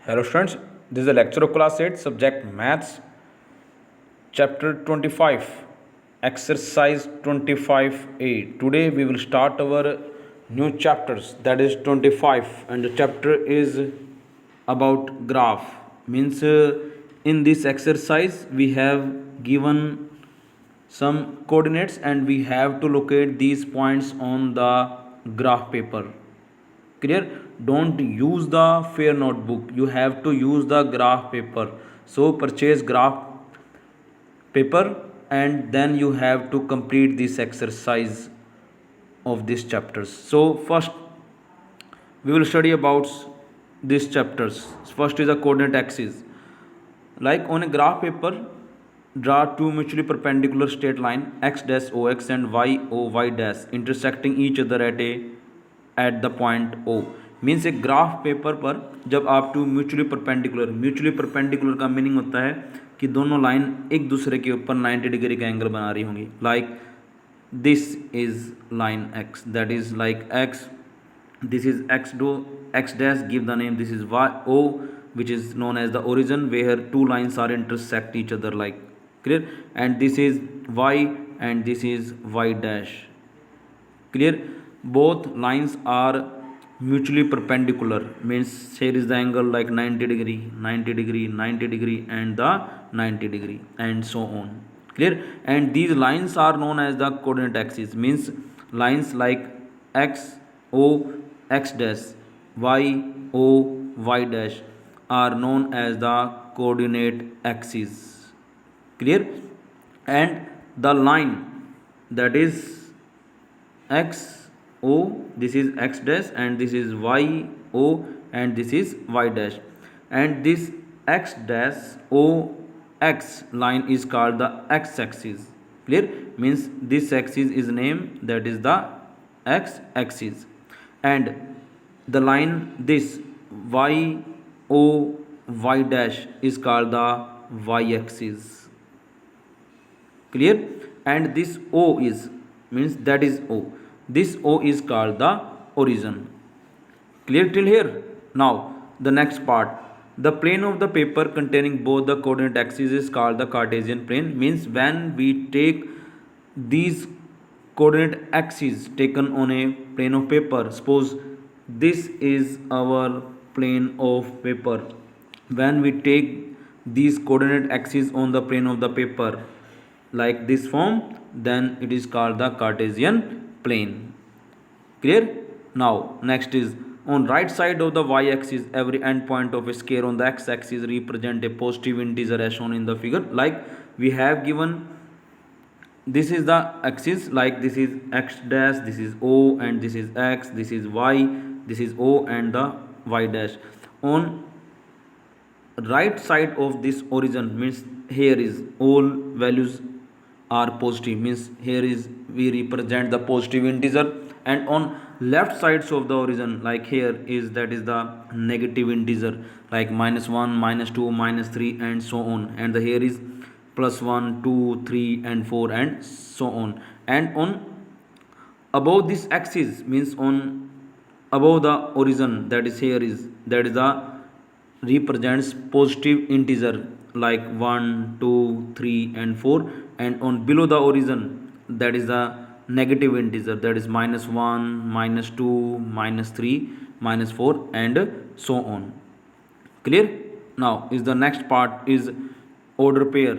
Hello students, this is a lecture of class 8, subject maths, chapter 25, exercise 25a. Today we will start our new chapters, that is 25, and the chapter is about graph. Means in this exercise we have given some coordinates and we have to locate these points on the graph paper. Clear? Don't use the fair notebook, you have to use the graph paper. So purchase graph paper and then you have to complete this exercise of these chapters. So first we will study about these chapters. First is a coordinate axis. Like on a graph paper, draw two mutually perpendicular straight line x dash ox and y o y dash intersecting each other at the point O. Means एक graph paper पर जब आप two mutually perpendicular का meaning होता है कि दोनों line एक दूसरे के ऊपर 90 डिग्री का एंगल बना रही होंगी. Like this is line x, that is like x, this is x dash, give the name, this is y o, which is known as the origin where two lines are intersect each other, like clear, and this is y and this is y dash. Clear? Both lines are mutually perpendicular, means here is the angle like 90 degree, 90 degree, 90 degree and the 90 degree and so on. Clear? And these lines are known as the coordinate axis, means lines like x o x dash, y o y dash are known as the coordinate axis. Clear? And the line that is x o, this is x dash and this is y o and this is y dash, and this x dash o x line is called the x axis. Clear? Means this axis is named, that is the x axis, and the line this y o y dash is called the y axis. Clear? And this o is, means that is o, this o is called the origin. Clear till here? Now the next part, the plane of the paper containing both the coordinate axes is called the Cartesian plane. Means when we take these coordinate axes taken on a plane of paper, suppose this is our plane of paper, when we take these coordinate axes on the plane of the paper like this form, then it is called the Cartesian plane. Clear? Now next is, on right side of the y-axis every end point of a square on the x-axis represent a positive integer as shown in the figure. Like we have given, this is the axis, like this is x dash, this is o and this is x, this is y, this is o and the y dash. On right side of this origin, means here is all values are positive, means here is we represent the positive integer, and on left sides of the origin, like here is, that is the negative integer, like -1, -2, -3 and so on, and the here is +1, 2, 3 and 4 and so on. And on above this axis, means on above the origin, that is here is, that is the represents positive integer like 1, 2, 3 and 4, and on below the origin, that is the negative integer, that is -1, -2, -3, -4 and so on. Clear? Now is the next part is order pair.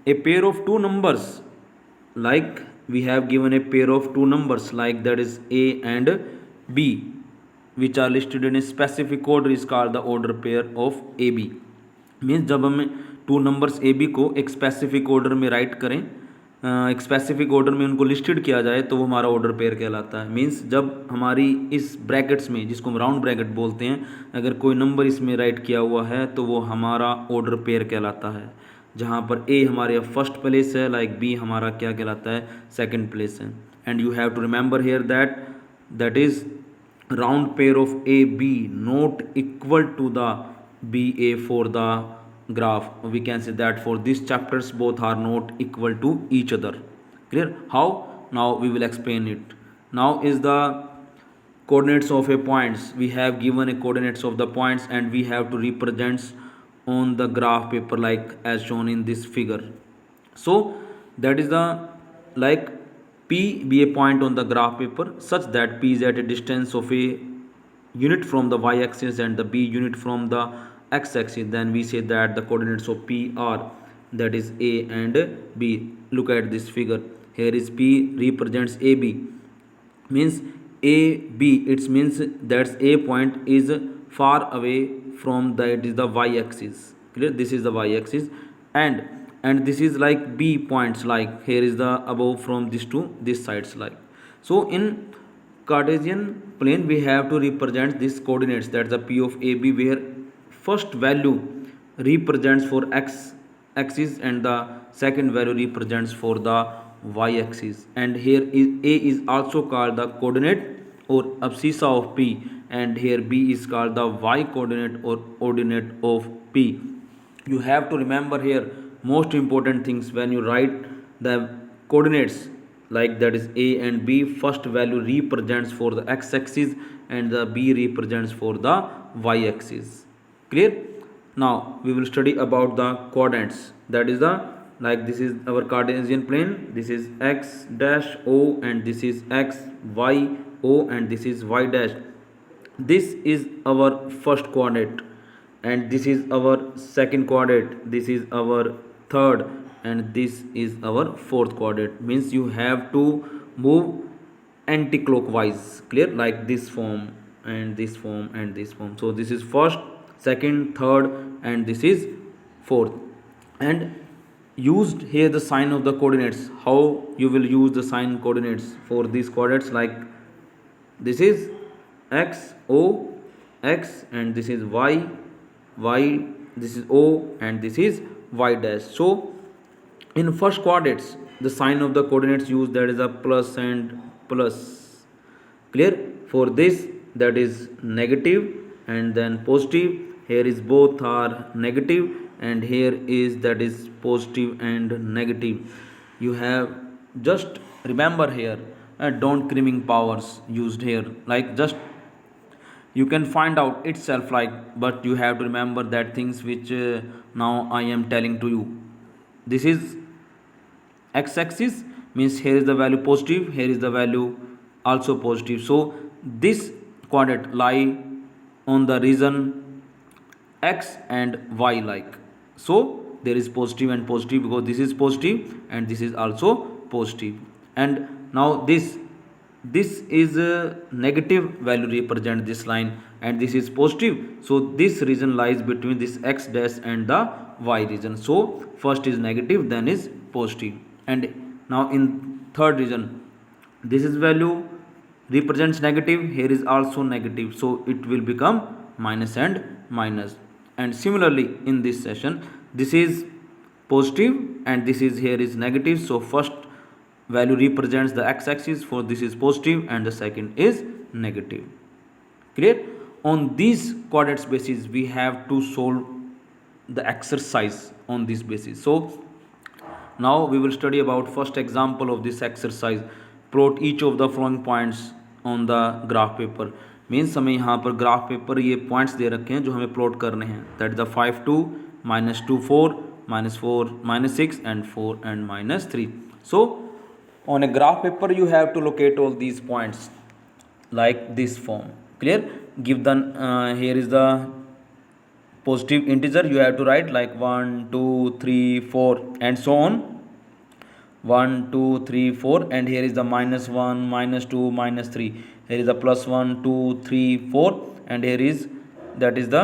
A pair of two numbers, like we have given a pair of two numbers like that is a and b, which are listed in a specific order, is called the order pair of AB. Means जब हमें two numbers A B को एक specific order में right करें, एक specific order में उनको listed किया जाए, तो वो हमारा ऑर्डर पेयर कहलाता है. मीन्स जब हमारी इस ब्रैकेट्स में, जिसको हम राउंड ब्रैकेट बोलते हैं, अगर कोई नंबर इसमें राइट किया हुआ है तो वो हमारा ऑर्डर पेयर कहलाता है. जहाँ पर ए हमारे फर्स्ट प्लेस है, लाइक बी हमारा क्या कहलाता है, सेकंड प्लेस है. And you have to remember here that is round pair of AB not equal to the BA for the graph. We can say that for these chapters both are not equal to each other. Clear? How? Now we will explain it. Now is the coordinates of a points. We have given a coordinates of the points and we have to represent on the graph paper like as shown in this figure. So that is the like P be a point on the graph paper such that P is at a distance of a unit from the y-axis and the B unit from the x-axis. Then we say that the coordinates of P are, that is A and B. Look at this figure. Here is P represents AB, means AB, it means that A point is far away from the, it is the y-axis. Clear? This is the y-axis, and this is like B points, like here is the above from this to this sides like. So in Cartesian plane we have to represent these coordinates, that's the P of AB, where first value represents for x axis and the second value represents for the y-axis. And here is A is also called the coordinate or abscissa of P, and here B is called the y coordinate or ordinate of P. You have to remember here most important things when you write the coordinates, like that is A and B, first value represents for the x-axis and the B represents for the y-axis. Clear? Now we will study about the coordinates, that is the, like this is our Cartesian plane, this is x dash O and this is x y O and this is y dash. This is our first coordinate and this is our second coordinate, this is our third and this is our fourth coordinate. Means you have to move anti-clockwise. Clear? Like this form and this form and this form. So this is first, second, third and this is fourth. And used here the sign of the coordinates. How you will use the sign coordinates for these coordinates, like this is x O x and this is y y, this is O and this is y dash. So in first coordinates the sign of the coordinates used, that is a plus and plus. Clear? For this, that is negative and then positive. Here is both are negative and here is that is positive and negative. You have just remember here, don't crimming powers used here, like just you can find out itself like, but you have to remember that things which now I am telling to you. This is x-axis, means here is the value positive, here is the value also positive. So this coordinate lie on the region x and y like. So there is positive and positive because this is positive and this is also positive. And now this is a negative value represent this line and this is positive. So this region lies between this x dash and the y region. So first is negative, then is positive. And now in third region, this is value represents negative, here is also negative, so it will become minus and minus. And similarly in this session, this is positive and this is here is negative, so first value represents the x-axis, for this is positive and the second is negative. Clear? On these coordinates basis we have to solve the exercise on this basis. So now we will study about first example of this exercise. Plot each of the following points on the graph paper. Means हमें यहाँ पर graph paper ये points दे रखे हैं जो हमें plot करने हैं, that is the 5 2 -2 4 -4 -6 and 4 and -3. So on a graph paper you have to locate all these points like this form. Clear? Give the here is the positive integer, you have to write like 1 2 3 4 and so on, 1 2 3 4, and here is the -1 -2 -3, here is the +1 2 3 4, and here is that is the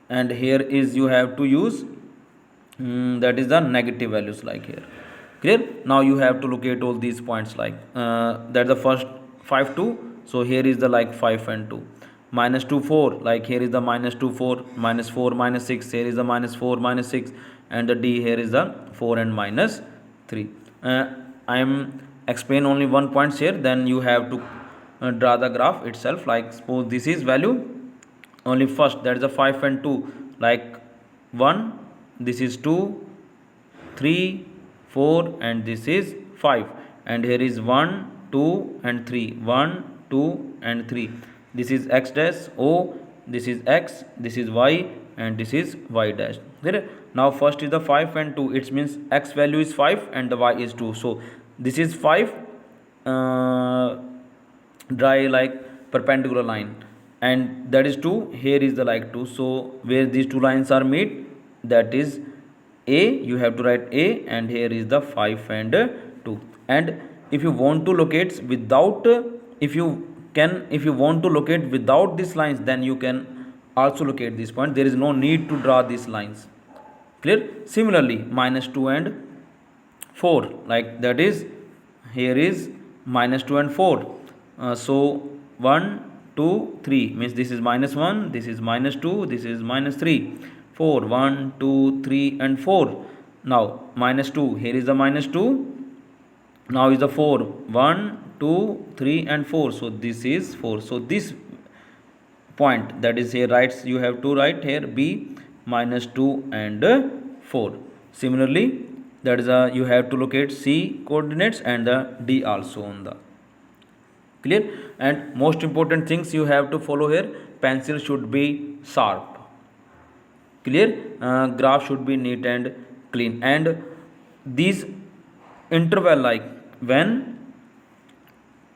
and here is you have to use that is the negative values like here. Clear? Now you have to locate all these points like that's the first 5 2, so here is the like 5 and 2, -2 4, like here is the -2 4 -4 -6, here is the -4 -6, and the D here is the 4 and -3. I am explain only one points here, then you have to draw the graph itself. Like suppose this is value only first, that is the 5 and 2, like 1, this is 2 3 4 and this is 5, and here is 1 2 and 3, 1 2 and 3. This is x dash o, this is x, this is y, and this is y dash. Clear? Now first is the 5 and 2, it means x value is 5 and the y is 2, so this is 5 dry like perpendicular line, and that is 2, here is the like 2, so where these two lines are meet, that is a, you have to write a, and here is the 5 and 2. And if you want to locate without if you want to locate without these lines, then you can also locate this point, there is no need to draw these lines. Clear? Similarly, minus 2 and 4, like that is, here is minus 2 and 4, so 1 2 3 means this is minus 1, this is minus 2, this is minus 3, 4, 1 2 3 and 4. Now minus 2, here is the minus 2, now is the 4, 1 2 3 and 4, so this is 4, so this point, that is here writes, you have to write here b minus 2 and 4. Similarly, that is you have to locate c coordinates and the d also on the. Clear? And most important things you have to follow here, pencil should be sharp. Clear? Graph should be neat and clean, and these interval, like when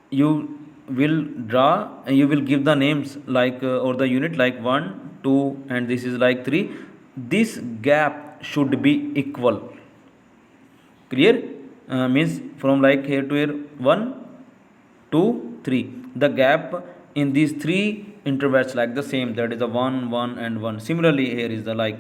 you will draw, you will give the names like or the unit like 1 2 and this is like 3, this gap should be equal. Clear? Means from like here to here 1 2 3, the gap in these three intervals like the same, that is the 1 1 and 1. Similarly, here is the like.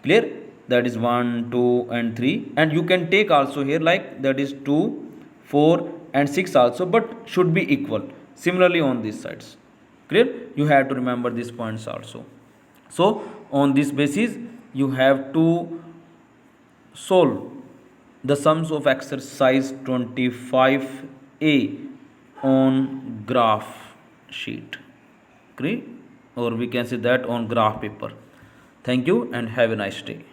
Clear? That is 1 2 and 3, and you can take also here like that is 2 4 and 6 also, but should be equal. Similarly on these sides. Clear? You have to remember these points also. So on this basis you have to solve the sums of exercise 25a on graph sheet. Clear? Or we can say that on graph paper. Thank you and have a nice day.